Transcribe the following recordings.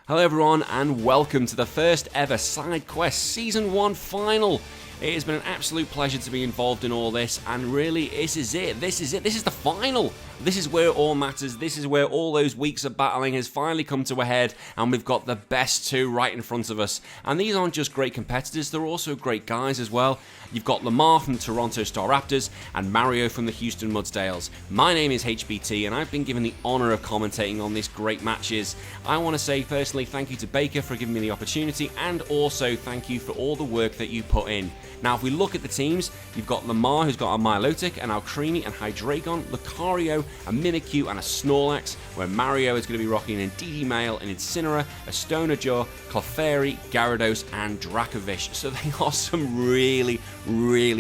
Hello everyone and welcome to the first ever SideQuest Season 1 final. It has been an absolute pleasure to be involved in all this, and really this is it. This is the final. This is where it all matters. This is where all those weeks of battling has finally come to a head, and we've got the best two right in front of us. And these aren't just great competitors, they're also great guys as well. You've got Lamar from the Toronto Staraptors and Mario from the Houston Mudsdales. My name is HBT and I've been given the honour of commentating on these great matches. I want to say personally thank you to Baker for giving me the opportunity, and also thank you for all the work that you put in. Now if we look at the teams, you've got Lamar who's got a Milotic, an Alcremie, and Hydreigon, Lucario, a Mimikyu and a Snorlax, where Mario is going to be rocking an DD Mail, an Incineroar, a Stonejaw, Clefairy, Gyarados and Dracovish. So they are some really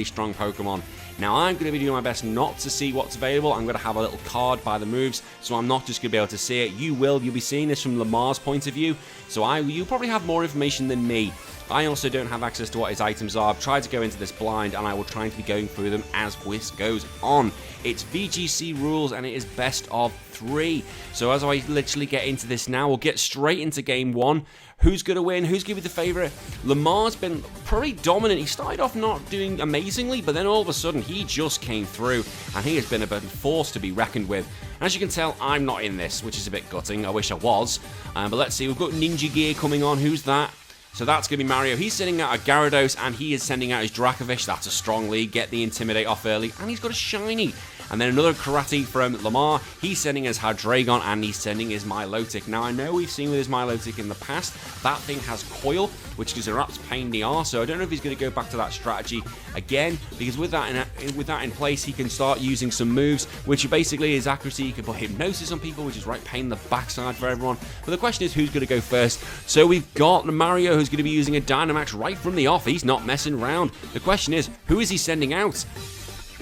strong Pokemon. Now I'm going to be doing my best not to see what's available. I'm going to have a little card by the moves, so I'm not just going to be able to see it. You'll be seeing this from Lamar's point of view, so you probably have more information than me. I also don't have access to what his items are. I've tried to go into this blind, and I will try to be going through them as this goes on. It's VGC rules, and it is best of 3. So as I literally get into this now, we'll get straight into game 1. Who's going to win? Who's going to be the favourite? Lamar's been pretty dominant. He started off not doing amazingly, but then all of a sudden he just came through, and he has been a force to be reckoned with. And as you can tell, I'm not in this, which is a bit gutting. I wish I was. But let's see. We've got Ninja Gear coming on. Who's that? So that's going to be Mario. He's sending out a Gyarados, and he is sending out his Dracovish. That's a strong lead. Get the Intimidate off early. And he's got a Shiny. And then another Karate from Lamar. He's sending his Hydreigon, and he's sending his Milotic. Now, I know we've seen with his Milotic in the past, that thing has Coil, which is a absolute pain in the arse. So I don't know if he's going to go back to that strategy again, because with that in place, he can start using some moves, which basically is accuracy. He can put Hypnosis on people, which is right pain in the backside for everyone. But the question is, who's going to go first? So we've got Mario, who's going to be using a Dynamax right from the off. He's not messing around. The question is, who is he sending out?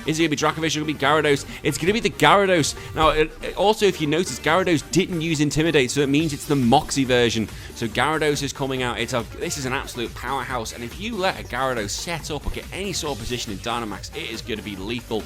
Is it going to be Dracovish or going to be Gyarados? It's going to be the Gyarados. Now, also, if you notice, Gyarados didn't use Intimidate, so it means it's the Moxie version. So Gyarados is coming out. This is an absolute powerhouse, and if you let a Gyarados set up or get any sort of position in Dynamax, it is going to be lethal.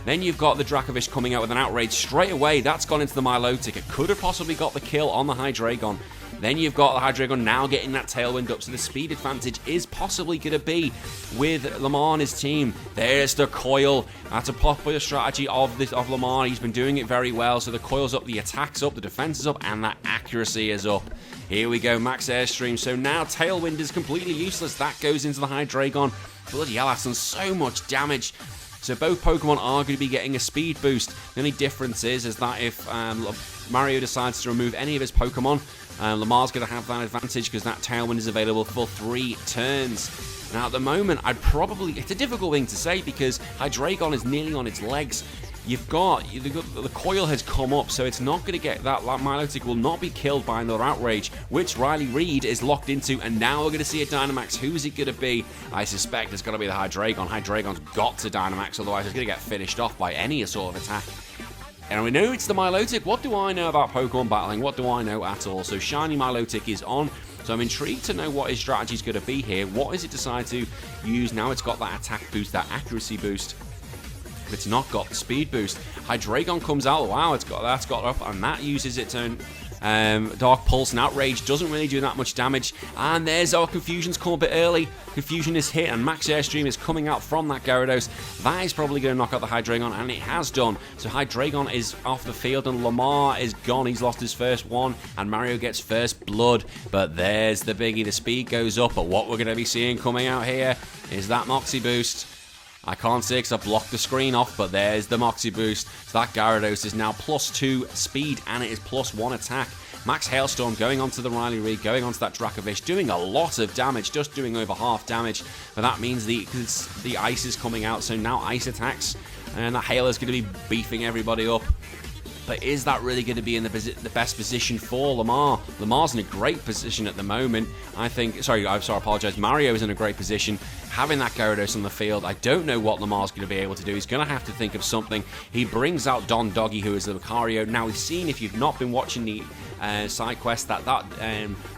Then you've got the Dracovish coming out with an Outrage straight away. That's gone into the Milotic. It could have possibly got the kill on the Hydreigon. Then you've got the Hydreigon now getting that Tailwind up, so the speed advantage is possibly going to be with Lamar and his team. There's the Coil. That's a popular strategy of Lamar. He's been doing it very well. So the Coil's up, the attack's up, the defense is up, and that accuracy is up. Here we go, Max Airstream. So now Tailwind is completely useless. That goes into the Hydreigon. Bloody hell, that's done so much damage. So both Pokemon are going to be getting a speed boost. The only difference is that if Mario decides to remove any of his Pokemon, Lamar's going to have that advantage because that Tailwind is available for 3 turns. Now at the moment, it's a difficult thing to say because Hydreigon is nearly on its legs. The Coil has come up, so it's not going to get that. Milotic will not be killed by another Outrage, which Riley Reid is locked into, and now we're going to see a Dynamax. Who is it going to be? I suspect it's going to be the Hydreigon. Hydreigon's got to Dynamax, otherwise it's going to get finished off by any sort of attack. And we know it's the Milotic. What do I know about Pokemon battling? What do I know at all? So Shiny Milotic is on. So I'm intrigued to know what his strategy is going to be here. What does it decide to use? Now it's got that attack boost, that accuracy boost. But it's not got the speed boost. Hydreigon comes out. Wow, that's got up, and that uses its own Dark Pulse, and Outrage doesn't really do that much damage. And there's our Confusion's come a bit early. Confusion is hit, and Max Airstream is coming out from that Gyarados. That is probably going to knock out the Hydreigon, and it has done. So Hydreigon is off the field, and Lamar is gone. He's lost his first one, and Mario gets first blood. But there's the biggie. The speed goes up, but what we're going to be seeing coming out here is that Moxie boost. I can't see because I blocked the screen off, but there's the Moxie boost. So that Gyarados is now +2 speed, and it is +1 attack. Max Hailstorm going onto the Riley Reid, going onto that Dracovish, doing a lot of damage, just doing over half damage. But that means the ice is coming out, so now ice attacks, and that Hail is going to be beefing everybody up. But is that really going to be in the best position for Lamar? Lamar's in a great position at the moment. I apologize. Mario is in a great position. Having that Gyarados on the field, I don't know what Lamar's going to be able to do. He's going to have to think of something. He brings out Don Doggy, who is the Lucario. Now, we've seen, if you've not been watching the SideQuest, that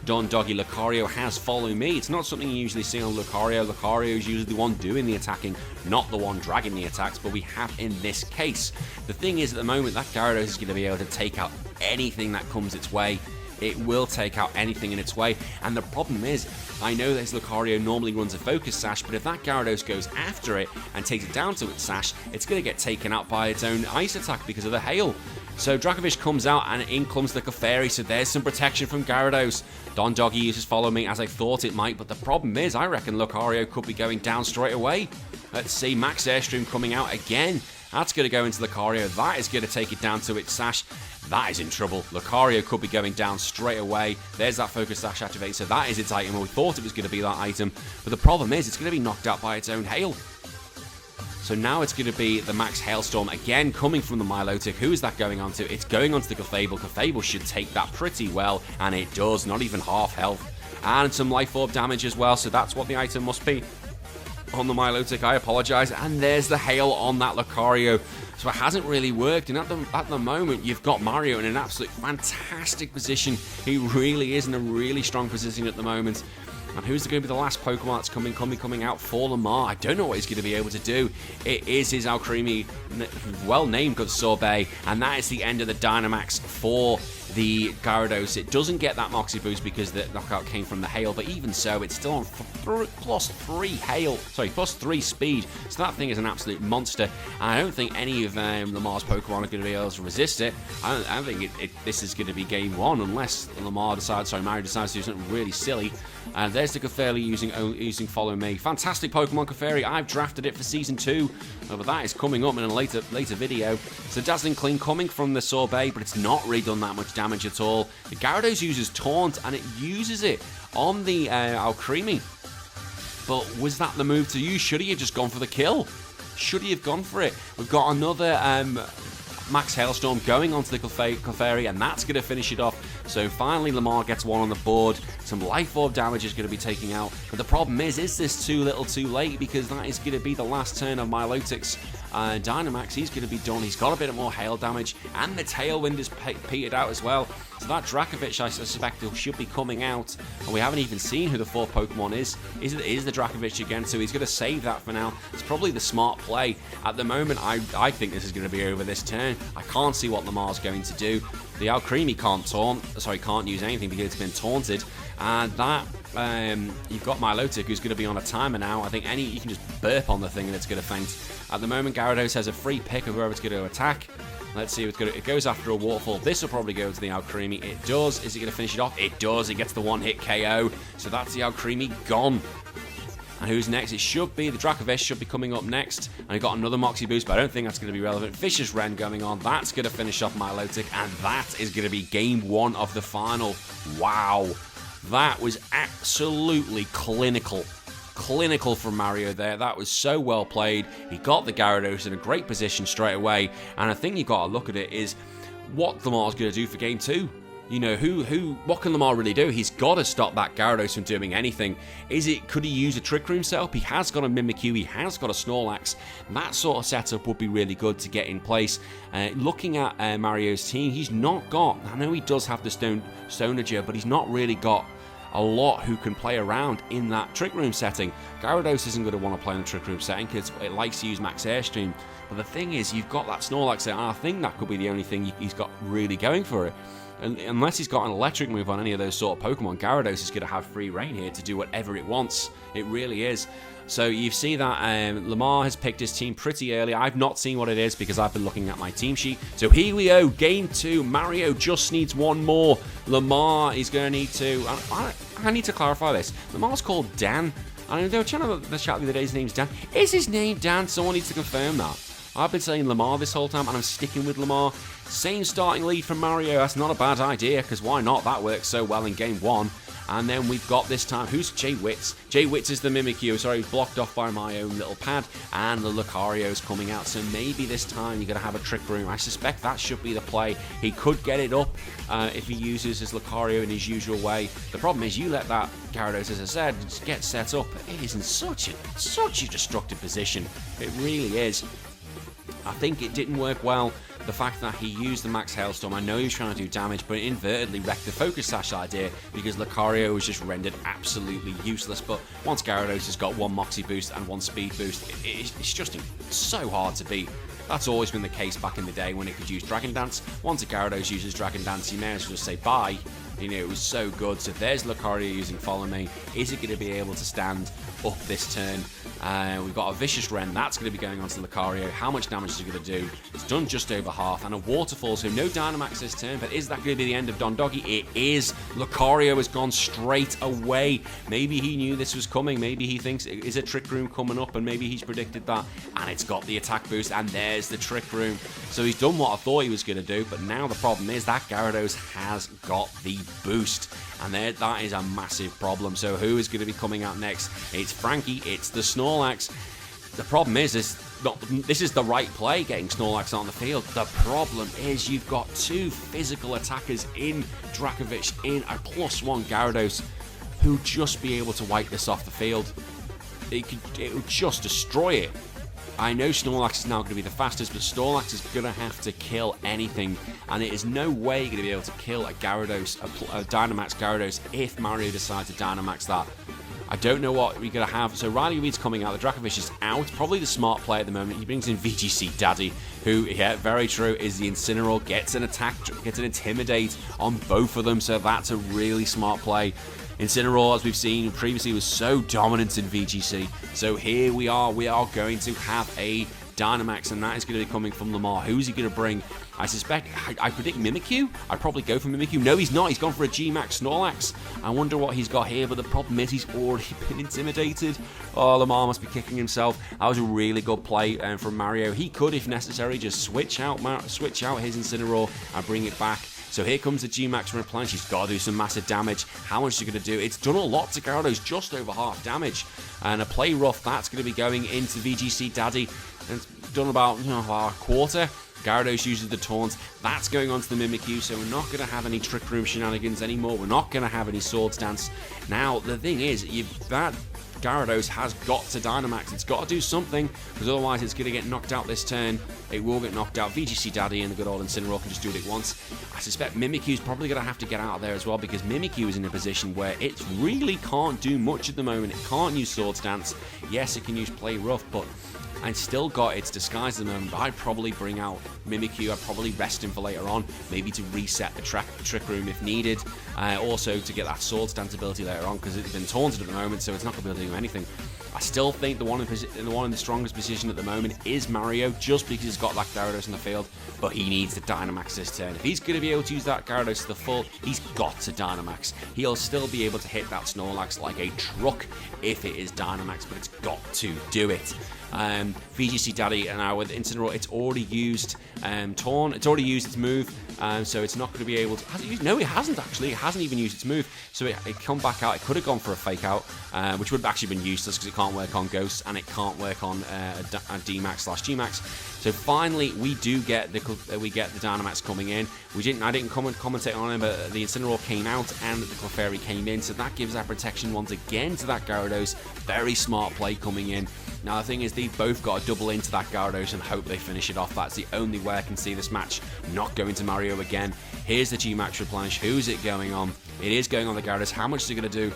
Don Doggy Lucario has Follow Me. It's not something you usually see on Lucario. Lucario is usually the one doing the attacking, not the one dragging the attacks, but we have in this case. The thing is, at the moment, that Gyarados is going to be able to take out anything that comes its way. it will take out anything in its way. And the problem is, I know that his Lucario normally runs a Focus Sash, but if that Gyarados goes after it and takes it down to its Sash, it's going to get taken out by its own Ice attack because of the Hail. So Dracovish comes out and in comes the Clefairy, so there's some protection from Gyarados. Don Doggy uses Follow Me as I thought it might, but the problem is I reckon Lucario could be going down straight away. Let's see, Max Airstream coming out again. That's going to go into Lucario. That is going to take it down to its Sash. That is in trouble. Lucario could be going down straight away. There's that Focus Sash activate, so that is its item. We thought it was going to be that item, but the problem is it's going to be knocked out by its own Hail. So now it's going to be the Max Hailstorm again coming from the Milotic. Who is that going on to? It's going on to the Clefable. Clefable should take that pretty well, and it does. Not even half health. And some Life Orb damage as well, so that's what the item must be on the Milotic. I apologise. And there's the Hail on that Lucario. So it hasn't really worked, and at the moment you've got Mario in an absolute fantastic position. He really is in a really strong position at the moment. And who's going to be the last Pokemon that's coming out for Lamar? I don't know what he's going to be able to do. It is his Alcremie, well-named good Sorbet, and that is the end of the Dynamax for the Gyarados. It doesn't get that Moxie boost because the knockout came from the Hail, but even so, it's still on plus 3 speed. So that thing is an absolute monster. And I don't think any of Lamar's Pokemon are going to be able to resist it. I don't think this is going to be game 1 unless Mario decides to do something really silly. And there's the Clefairy using Follow Me. Fantastic Pokemon Clefairy. I've drafted it for Season 2, but that is coming up in a later video. So Dazzling Clean coming from the Sorbet, but it's not really done that much damage at all. The Gyarados uses Taunt, and it uses it on the Alcremie. But was that the move to use? Should he have just gone for the kill? Should he have gone for it? We've got another Max Hailstorm going onto the Clefairy, and that's going to finish it off. So finally Lamar gets one on the board. Some Life Orb damage is going to be taken out. But the problem is this too little too late? Because that is going to be the last turn of Milotic's Dynamax. He's going to be done. He's got a bit more Hail damage, and the Tailwind is petered out as well. So that Dracovish, I suspect, should be coming out. And we haven't even seen who the 4th Pokemon is. Is the Dracovish again? So he's going to save that for now. It's probably the smart play. At the moment, I think this is going to be over this turn. I can't see what Lamar's going to do. The Alcremie can't use anything because it's been taunted. And that, you've got Milotic, who's going to be on a timer now. I think you can just burp on the thing and it's going to faint. At the moment, Gyarados has a free pick of whoever it's going to attack. Let's see, it goes after a Waterfall. This will probably go to the Alcremie. It does. Is it going to finish it off? It does. It gets the one-hit KO. So that's the Alcremie gone. And who's next? It should be the Dracovish should be coming up next. And we've got another Moxie boost, but I don't think that's going to be relevant. Vicious Wren going on. That's going to finish off Milotic, and that is going to be game 1 of the final. Wow. That was absolutely clinical from Mario there. That was so well played. He got the Gyarados in a great position straight away, and I think you got to look at it is what Lamar's going to do for game 2. You know, what can Lamar really do? He's got to stop that Gyarados from doing anything. Could he use a Trick Room setup? He has got a Mimikyu, he has got a Snorlax. That sort of setup would be really good to get in place. Looking at Mario's team, he's not got, I know he does have the Stoneger, but he's not really got a lot who can play around in that Trick Room setting. Gyarados isn't going to want to play in the Trick Room setting because it likes to use Max Airstream. But the thing is, you've got that Snorlax there, and I think that could be the only thing he's got really going for it. And unless he's got an electric move on any of those sort of Pokemon, Gyarados is going to have free reign here to do whatever it wants. It really is. So you see that Lamar has picked his team pretty early. I've not seen what it is because I've been looking at my team sheet. So here we go, game 2. Mario just needs one more. Lamar is going to need to... I need to clarify this. Lamar's called Dan. I know they were chatting about the chat the other day, his name's Dan. Is his name Dan? Someone needs to confirm that. I've been saying Lamar this whole time, and I'm sticking with Lamar. Same starting lead from Mario. That's not a bad idea, because why not? That works so well in game 1. And then we've got this time, who's Jay Witz? Jay Witz is the Mimikyu. Sorry, he's blocked off by my own little pad. And the Lucario's coming out. So maybe this time you're going to have a Trick Room. I suspect that should be the play. He could get it up if he uses his Lucario in his usual way. The problem is you let that Gyarados, as I said, get set up. It is in such a destructive position. It really is. I think it didn't work well, the fact that he used the Max Hailstorm. I know he was trying to do damage, but it inadvertently wrecked the Focus Sash idea because Lucario was just rendered absolutely useless. But once Gyarados has got one Moxie boost and one Speed boost, it's just so hard to beat. That's always been the case back in the day when it could use Dragon Dance. Once a Gyarados uses Dragon Dance, you may as well just say bye. You know, it was so good. So there's Lucario using Follow Me. Is it going to be able to stand up this turn? We've got a Vicious Wren. That's going to be going on to Lucario. How much damage is it going to do? It's done just over half. And a Waterfall, so no Dynamax this turn. But is that going to be the end of Don Doggy? It is. Lucario has gone straight away. Maybe he knew this was coming. Maybe he thinks, is a Trick Room coming up? And maybe he's predicted that. And it's got the attack boost. And there's the Trick Room. So he's done what I thought he was going to do. But now the problem is that Gyarados has got the boost. And that is a massive problem. So who is going to be coming out next? It's Frankie. It's the Snorlax. The problem is this is the right play, getting Snorlax on the field. The problem is you've got two physical attackers in Dracovic, in a +1 Gyarados, who just be able to wipe this off the field. It would just destroy it. I know Snorlax is now going to be the fastest, but Snorlax is going to have to kill anything, and it is no way going to be able to kill a Gyarados, a Dynamax Gyarados, if Mario decides to Dynamax that. I don't know what we're going to have. So Riley Reid's coming out. The Dracovic is out. Probably the smart play at the moment. He brings in VGC Daddy, who, yeah, very true, is the Incineroar. Gets an attack, gets an Intimidate on both of them. So that's a really smart play. Incineroar, as we've seen previously, was so dominant in VGC. So here we are going to have a Dynamax, and that is going to be coming from Lamar. Who's he going to bring? I suspect, I predict Mimikyu. I'd probably go for Mimikyu. No, he's not. He's gone for a G-Max Snorlax. I wonder what he's got here, but the problem is he's already been intimidated. Oh, Lamar must be kicking himself. That was a really good play from Mario. He could, if necessary, just switch out his Incineroar and bring it back. So here comes the G-Max replenish. He's got to do some massive damage. How much is he going to do? It's done a lot to Gyarados, just over half damage. And a Play Rough, that's going to be going into VGC Daddy. And it's done about a quarter. Gyarados uses the Taunts. That's going on to the Mimikyu, so we're not going to have any Trick Room shenanigans anymore. We're not going to have any Swords Dance. Now, the thing is, that Gyarados has got to Dynamax. It's got to do something, because otherwise it's going to get knocked out this turn. It will get knocked out. VGC Daddy and the good old Incineroar can just do it once. I suspect Mimikyu's probably going to have to get out of there as well, because Mimikyu is in a position where it really can't do much at the moment. It can't use Swords Dance. Yes, it can use Play Rough, but and still got its disguise at the moment. I'd probably bring out Mimikyu. I'd probably rest him for later on, maybe to reset the Trick Room if needed. Also to get that Swords Dance ability later on, because it's been taunted at the moment, so it's not going to be able to do anything. I still think the one in the strongest position at the moment is Mario, just because he's got that Gyarados in the field, but he needs to Dynamax this turn. If he's going to be able to use that Gyarados to the full, he's got to Dynamax. He'll still be able to hit that Snorlax like a truck if it is Dynamax, but it's got to do it. VGC Daddy, and now with Incineroar, it's already used Torn. It's already used its move, so it's not going to be able to. No, it hasn't actually. It hasn't even used its move, so it come back out. It could have gone for a Fake Out, which would have actually been useless because it can't work on Ghosts and it can't work on a D-Max/G-Max. So finally, we do get the Dynamax coming in. I didn't commentate on it, but the Incineroar came out and the Clefairy came in, so that gives that protection once again to that Gyarados. Very smart play coming in. Now the thing is, they've both got to double into that Gyarados and hope they finish it off. That's the only way I can see this match not going to Mario again. Here's the G-Max replenish. Who's it going on? It is going on the Gyarados. How much is it going to do?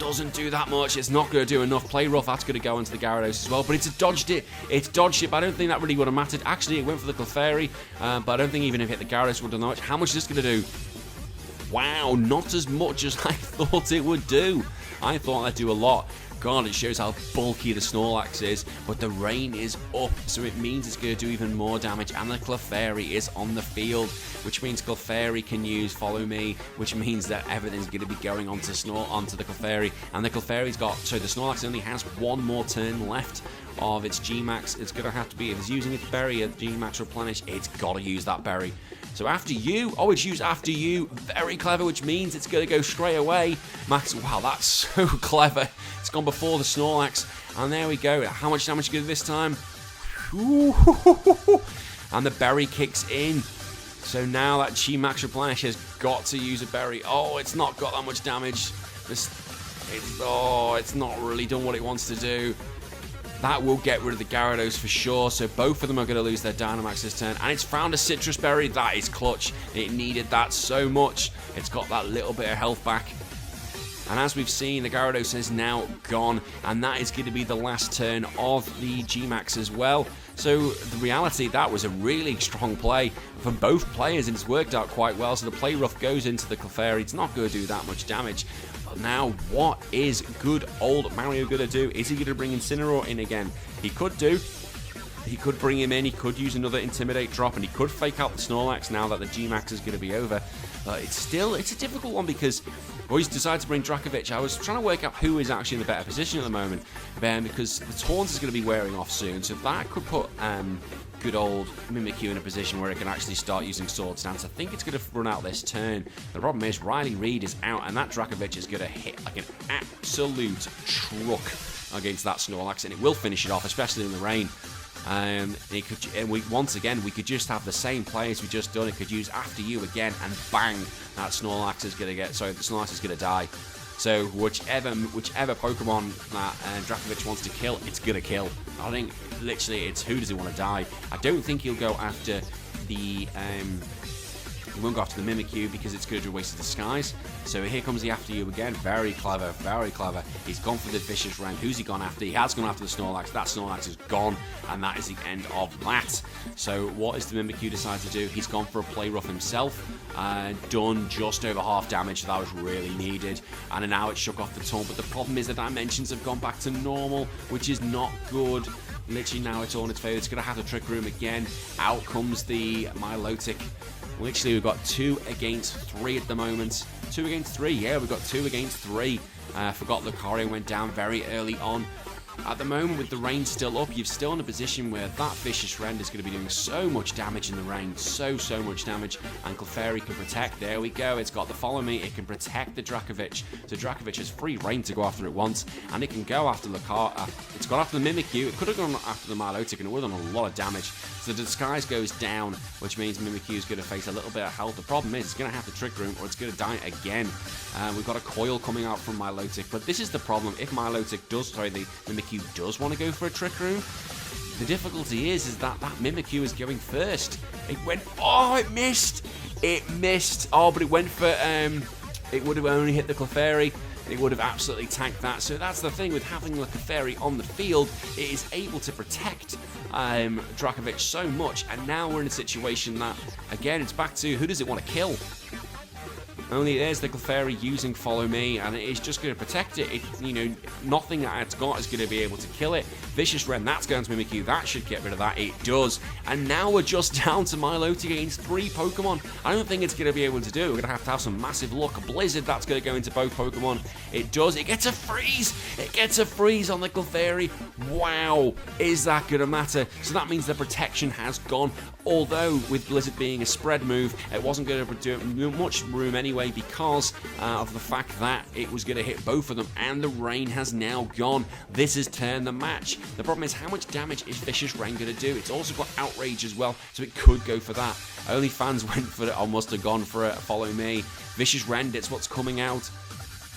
Doesn't do that much. It's not going to do enough. Play Rough, that's going to go into the Gyarados as well, but it's dodged it. It's dodged it, but I don't think that really would have mattered. Actually, it went for the Clefairy, but I don't think even if it hit the Gyarados would have done that much. How much is this going to do? Wow, not as much as I thought it would do. I thought that'd do a lot. God, it shows how bulky the Snorlax is, but the rain is up, so it means it's going to do even more damage, and the Clefairy is on the field, which means Clefairy can use Follow Me, which means that everything's going to be going onto the Clefairy, and the Clefairy's got, so the Snorlax only has one more turn left of its G-Max. It's going to have to be, if it's using its berry, a G-Max replenish, it's got to use that berry. So after you, it's used after you, very clever, which means it's going to go straight away. Max, wow, that's so clever. It's gone before the Snorlax, and there we go. How much damage good this time? And the berry kicks in. So now that G-Max replenish has got to use a berry. Oh, it's not got that much damage. It's not really done what it wants to do. That will get rid of the Gyarados for sure, so both of them are going to lose their Dynamax this turn. And it's found a Citrus Berry. That is clutch. It needed that so much. It's got that little bit of health back. And as we've seen, the Gyarados is now gone, and that is going to be the last turn of the G-Max as well. So the reality, that was a really strong play from both players, and it's worked out quite well. So the play rough goes into the Clefairy. It's not going to do that much damage. But now, what is good old Mario going to do? Is he going to bring Incineroar in again? He could do. He could bring him in, he could use another Intimidate drop, and he could fake out the Snorlax now that the G-Max is going to be over. But it's a difficult one because he's decided to bring Dracovic. I was trying to work out who is actually in the better position at the moment, because the Taunt is going to be wearing off soon, so that could put good old Mimikyu in a position where it can actually start using Sword Stance. I think it's going to run out this turn. The problem is Riley Reid is out, and that Dracovic is going to hit like an absolute truck against that Snorlax, and it will finish it off, especially in the rain. Once again, we could just have the same play as we just done. It could use After You again, and bang, that Snorlax is going to the Snorlax is going to die. So whichever Pokemon that Dracovic wants to kill, it's going to kill. I think literally it's who does he want to die. I don't think he'll go after the he won't go after the Mimikyu because it's going to waste of disguise. So here comes the After You again. Very clever, very clever. He's gone for the Vicious Rend. Who's he gone after? He has gone after the Snorlax. That Snorlax is gone, and that is the end of that. So what does the Mimikyu decide to do? He's gone for a Play Rough himself. Done just over half damage. That was really needed. And now it shook off the Taunt, but the problem is the dimensions have gone back to normal, which is not good. Literally now it's all in its favour. It's going to have the Trick Room again. Out comes the Milotic. Literally, we've got 2 against 3 at the moment. 2 against 3, yeah, we've got 2 against 3. Forgot Lucario went down very early on. At the moment, with the rain still up, you're still in a position where that Vicious Rend is going to be doing so much damage in the rain. So much damage. And Clefairy can protect. There we go. It's got the Follow Me. It can protect the Dracovic. So Dracovic has free reign to go after it once. And it can go after Lucario. It's gone after the Mimikyu. It could have gone after the Milotic, and it would have done a lot of damage. So the Disguise goes down, which means Mimikyu is going to face a little bit of health. The problem is it's going to have the Trick Room, or it's going to die again. We've got a Coil coming out from Milotic. But this is the problem. If Milotic does, the Mimikyu does want to go for a Trick Room, the difficulty is that Mimikyu is going first. It went, it missed. It missed. Oh, but it went for, it would have only hit the Clefairy. It would have absolutely tanked that. So that's the thing with having the Clefairy on the field. It is able to protect Dracovic so much. And now we're in a situation that, again, it's back to who does it want to kill? Only there's the Clefairy using Follow Me, and it is just going to protect it. Nothing that it's got is going to be able to kill it. Vicious Rend, that's going to Mimikyu. That should get rid of that. It does. And now we're just down to Milotic against 3 Pokemon. I don't think it's going to be able to do it. We're going to have some massive luck. Blizzard, that's going to go into both Pokemon. It does. It gets a freeze. It gets a freeze on the Clefairy. Wow. Is that going to matter? So that means the protection has gone. Although, with Blizzard being a spread move, it wasn't going to do much room anyway because of the fact that it was going to hit both of them, and the rain has now gone. This has turned the match. The problem is, how much damage is Vicious Rend going to do? It's also got Outrage as well, so it could go for that. Only fans went for it, or must have gone for it. Follow Me. Vicious Rend, it's what's coming out.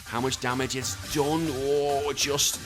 How much damage it's done? Oh, just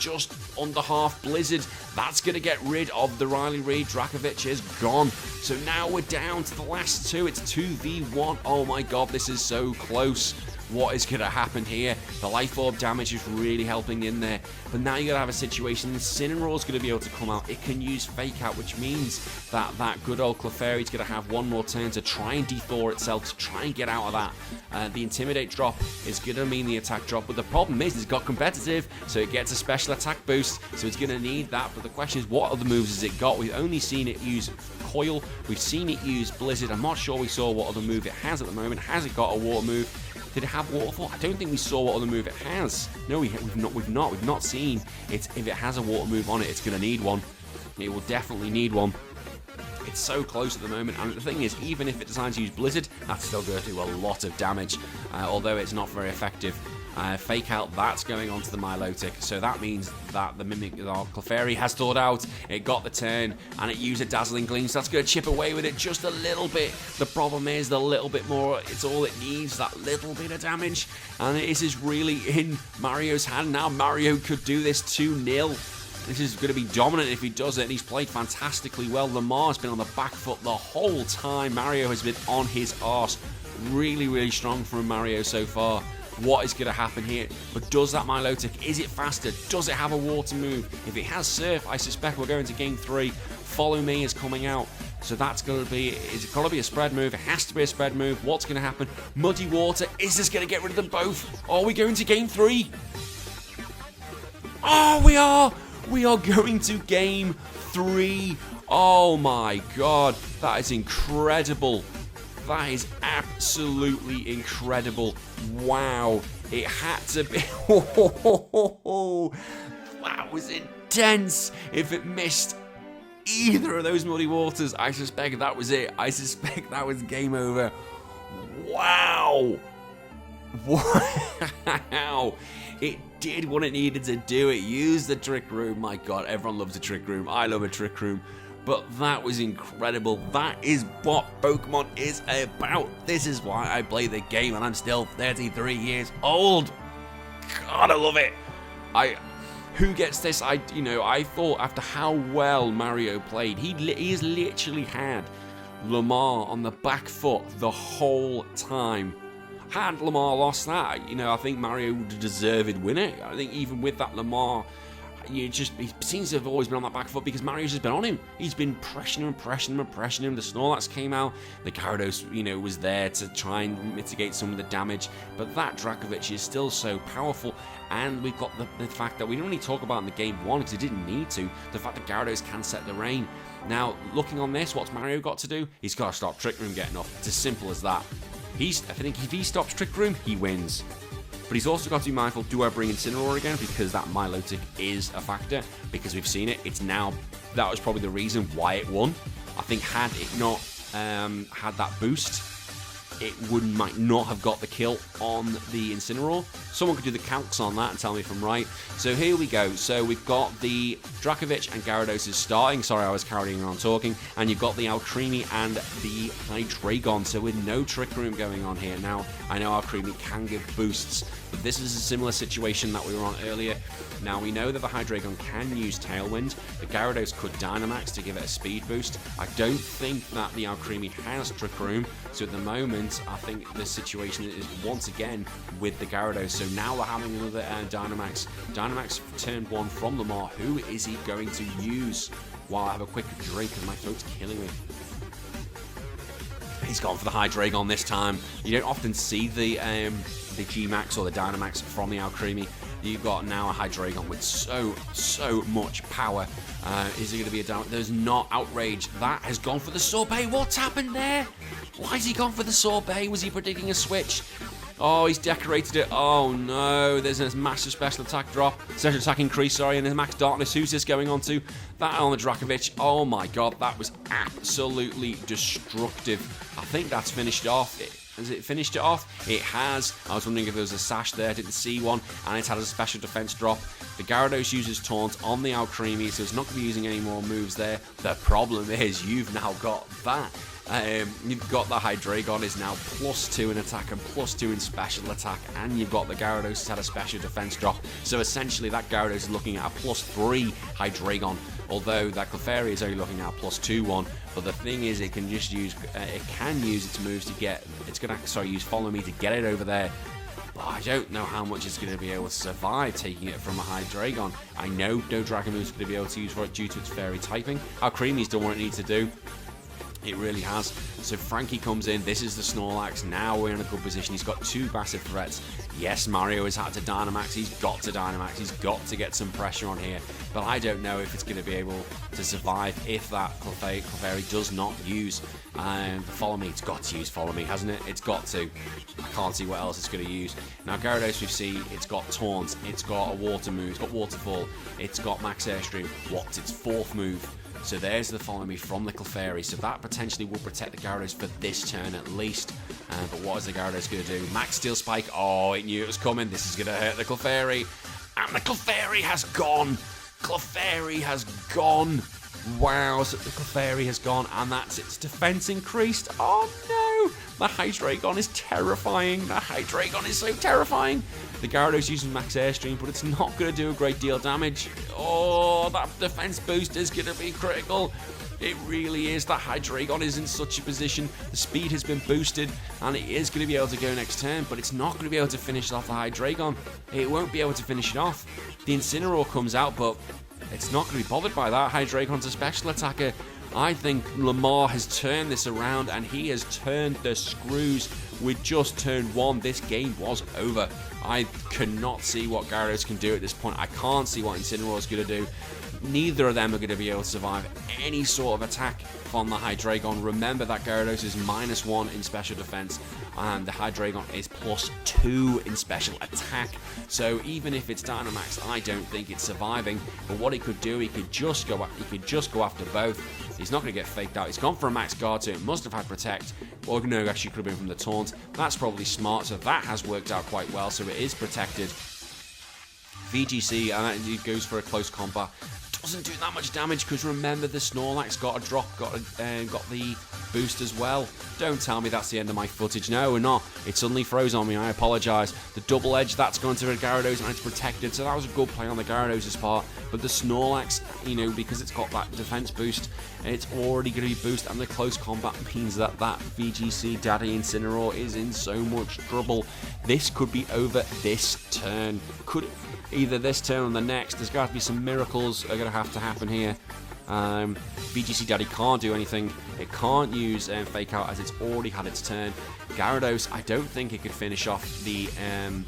under half. Blizzard, that's going to get rid of the Riley Reid. Dracovic is gone. So now we're down to the last 2. It's 2v1. Oh my god, this is so close. What is going to happen here? The Life Orb damage is really helping in there. But now you're going to have a situation. Incineroar is going to be able to come out. It can use Fake Out, which means that good old Clefairy is going to have one more turn to try and dethaw itself, to try and get out of that. The Intimidate drop is going to mean the attack drop. But the problem is it's got competitive, so it gets a special attack boost. So it's going to need that. But the question is, what other moves has it got? We've only seen it use Coil. We've seen it use Blizzard. I'm not sure we saw what other move it has at the moment. Has it got a water move? Did it have Waterfall? I don't think we saw what other move it has. No, we've not seen it. If it has a water move on it, it's going to need one. It will definitely need one. It's so close at the moment, and the thing is, even if it decides to use Blizzard, that's still going to do a lot of damage, although it's not very effective. Fake Out, that's going on to the Milotic, so that means that the Clefairy has thawed out. It got the turn, and it used a Dazzling Gleam, so that's going to chip away with it just a little bit. The problem is the little bit more, it's all it needs, that little bit of damage, and this is really in Mario's hand now. Mario could do this 2-0. This is going to be dominant if he does it, and he's played fantastically well. Lamar's been on the back foot the whole time. Mario has been on his arse. Really, really strong from Mario so far. what is going to happen here. But does that Milotic, is it faster? Does it have a water move? If it has Surf, I suspect we're going to game 3. Follow Me is coming out. So that's going to be, is it going to be a spread move? It has to be a spread move. What's going to happen? Muddy Water, is this going to get rid of them both? Are we going to game 3? Oh, we are! We are going to game 3. Oh my god, that is incredible. That is absolutely incredible. Wow, it had to be. That was intense. If it missed either of those Muddy Waters, I suspect that was it. I suspect that was game over. Wow. Wow. It did what it needed to do. It used the Trick Room. My god, everyone loves a Trick Room. I love a Trick Room. But that was incredible. That is what Pokemon is about. This is why I play the game, and I'm still 33 years old. God, I love it. Who gets this? I thought after how well Mario played, he's literally had Lamar on the back foot the whole time. Had Lamar lost that, I think Mario would have deserved winning. I think even with that Lamar, he seems to have always been on that back foot because Mario's just been on him. He's been pressuring him. The Snorlax came out. The Gyarados, was there to try and mitigate some of the damage. But that Dracovic is still so powerful. And we've got the fact that we didn't really talk about in the game 1 because it didn't need to. The fact that Gyarados can set the rain. Now, looking on this, what's Mario got to do? He's got to stop Trick Room getting off. It's as simple as that. I think if he stops Trick Room, he wins. But he's also got to be mindful, do I bring Incineroar again? Because that Milotic is a factor. Because we've seen it. That was probably the reason why it won. I think had it not had that boost, it might not have got the kill on the Incineroar. Someone could do the calcs on that and tell me if I'm right. So here we go. So we've got the Dracovic and Gyarados is starting. Sorry, I was carrying on talking. And you've got the Alcremie and the Hydreigon. So with no Trick Room going on here. Now, I know Alcremie can give boosts, but this is a similar situation that we were on earlier. Now, we know that the Hydreigon can use Tailwind. The Gyarados could Dynamax to give it a speed boost. I don't think that the Alcremie has Trick Room. So at the moment, I think the situation is once again with the Gyarados. So now we're having another Dynamax. Dynamax turn 1 from Lamar. Who is he going to use? While I have a quick drink because my throat's killing me. He's gone for the Hydreigon this time. You don't often see the G-Max or the Dynamax from the Alcremie. You've got now a Hydreigon with so much power. Is it going to be a Dynamax? There's not Outrage. That has gone for the Sorbet. What's happened there? Why has he gone for the Sorbet? Was he predicting a switch? Oh, he's decorated it. Oh no, there's a massive special attack drop. Special attack increase, sorry, and there's Max Darkness. Who's this going on to? That on the Dracovic. Oh my god, that was absolutely destructive. I think that's finished off. Has it finished it off? It has. I was wondering if there was a sash there. I didn't see one. And it's had a special defense drop. The Gyarados uses Taunt on the Alcremie, so it's not going to be using any more moves there. The problem is you've now got that. You've got the Hydreigon is now +2 in attack and +2 in special attack, and you've got the Gyarados has had a special defense drop. So essentially that Gyarados is looking at a +3 Hydreigon, although that Clefairy is only looking at a +2 one. But the thing is, it can just use its moves to get. It's gonna use Follow Me to get it over there. But I don't know how much it's going to be able to survive taking it from a Hydreigon. I know no Dragon Move's going to be able to use for it due to its fairy typing. Alcremie's done what it needs to do. It really has. So Frankie comes in. This is the Snorlax. Now we're in a good position. He's got 2 massive threats. Yes, Mario has had to Dynamax. He's got to Dynamax. He's got to get some pressure on here. But I don't know if it's going to be able to survive if that Clefairy does not use Follow Me. It's got to use Follow Me, hasn't it? It's got to. I can't see what else it's going to use. Now, Gyarados, we see it's got Taunt. It's got a Water move. It's got Waterfall. It's got Max Airstream. What's its 4th move? So there's the Follow Me from the Clefairy. So that potentially will protect the Gyarados for this turn at least. But what is the Gyarados going to do? Max Steel Spike. Oh, it knew it was coming. This is going to hurt the Clefairy. And the Clefairy has gone. Clefairy has gone. Wow, so the Clefairy has gone. And that's its defense increased. Oh, no. The Hydreigon is terrifying. The Hydreigon is so terrifying. The Gyarados using Max Airstream, but it's not going to do a great deal of damage. Oh, that defense boost is going to be critical. It really is. The Hydreigon is in such a position. The speed has been boosted, and it is going to be able to go next turn, but it's not going to be able to finish off the Hydreigon. It won't be able to finish it off. The Incineroar comes out, but it's not going to be bothered by that. Hydreigon's a special attacker. I think Lamar has turned this around, and he has turned the screws. With just turn 1, this game was over. I cannot see what Gyarados can do at this point. I can't see what Incineroar is going to do. Neither of them are going to be able to survive any sort of attack from the Hydreigon. Remember that Gyarados is -1 in special defense, and the Hydreigon is +2 in special attack. So even if it's Dynamax, I don't think it's surviving. But what he could do, he could just go after both. He's not going to get faked out. He's gone for a max guard, so it must have had Protect. Or no, actually could have been from the Taunt. That's probably smart, so that has worked out quite well. So it is protected. VGC, and it goes for a close combat. Doesn't do that much damage, because remember the Snorlax got a drop, got the boost as well. Don't tell me that's the end of my footage. No, we're not. It suddenly froze on me. I apologise. The double edge, that's gone to the Gyarados, and it's protected, so that was a good play on the Gyarados' part. But the Snorlax, you know, because it's got that defense boost, it's already going to be boosted, and the close combat means that VGC Daddy Incineroar is in so much trouble. This could be over this turn. Could either this turn or the next. There's got to be some miracles are going to have to happen here. VGC Daddy can't do anything. It can't use Fake Out, as it's already had its turn. Gyarados, I don't think it could finish off the the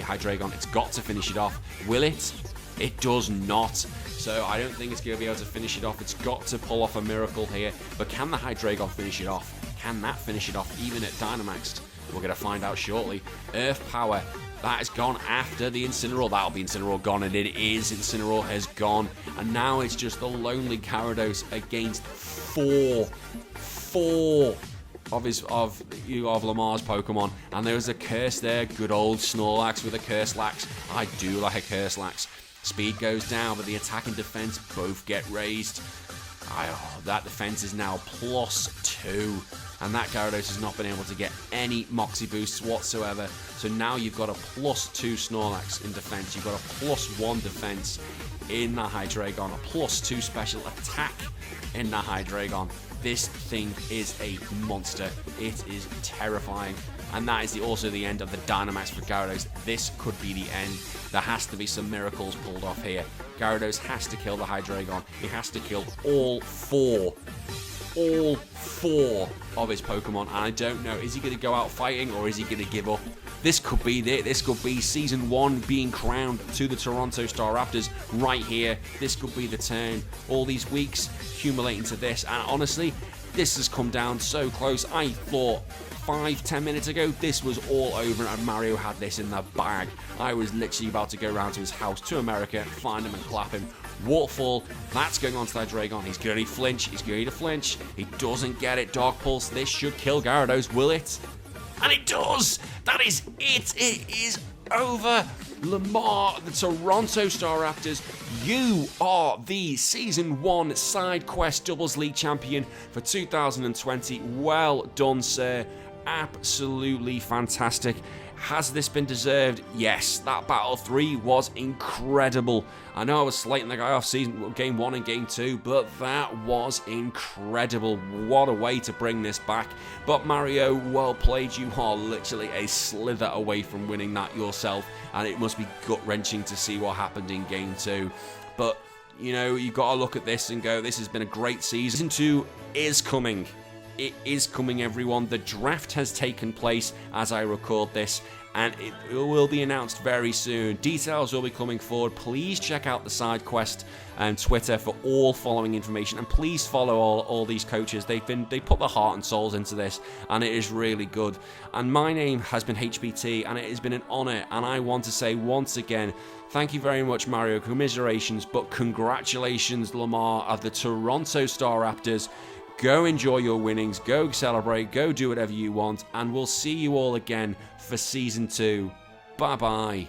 Hydreigon. It's got to finish it off. Will it? It does not. So I don't think it's going to be able to finish it off. It's got to pull off a miracle here. But can the Hydreigon finish it off? Can that finish it off even at Dynamaxed? We're going to find out shortly. Earth Power. That has gone after the Incineroar. That'll be Incineroar gone, and it is. Incineroar has gone. And now it's just the lonely Gyarados against four of Lamar's Pokemon. And there was a curse there. Good old Snorlax with a Curse Lax. I do like a Curse Lax. Speed goes down, but the attack and defense both get raised. That defense is now +2. And that Gyarados has not been able to get any Moxie boosts whatsoever. So now you've got a +2 Snorlax in defense. You've got a +1 defense in the Hydreigon. A +2 special attack in the Hydreigon. This thing is a monster. It is terrifying. And that is also the end of the Dynamax for Gyarados. This could be the end. There has to be some miracles pulled off here. Gyarados has to kill the Hydreigon. He has to kill all four of his Pokemon, and I don't know, is he going to go out fighting, or is he going to give up? This could be it. This could be Season 1 being crowned to the Toronto Staraptors right here. This could be the turn. All these weeks accumulating to this, and honestly, this has come down so close. I thought 5-10 minutes ago this was all over and Mario had this in the bag. I was literally about to go round to his house to America, find him and clap him. Waterfall, that's going on to that Dragon. He's going to flinch. He's going to flinch. He doesn't get it. Dark Pulse. This should kill Gyarados, will it? And it does. That is it. It is over. Lamar, the Toronto Staraptors, you are the Season 1 SideQuest Doubles League Champion for 2020. Well done, sir. Absolutely fantastic. Has this been deserved? Yes, that Battle 3 was incredible. I know I was slating the guy off Game 1 and Game 2, but that was incredible. What a way to bring this back. But Mario, well played. You are literally a slither away from winning that yourself, and it must be gut-wrenching to see what happened in Game 2. But, you know, you've got to look at this and go, this has been a great season. Season 2 is coming. It is coming, everyone. The draft has taken place as I record this, and it will be announced very soon. Details will be coming forward. Please check out the SideQuest and Twitter for all following information, and please follow all these coaches. They put their heart and souls into this, and it is really good. And my name has been HBT, and it has been an honor, and I want to say once again, thank you very much, Mario. Commiserations, but congratulations, Lamar of the Toronto Staraptors. Go enjoy your winnings, go celebrate, go do whatever you want, and we'll see you all again for Season 2. Bye-bye.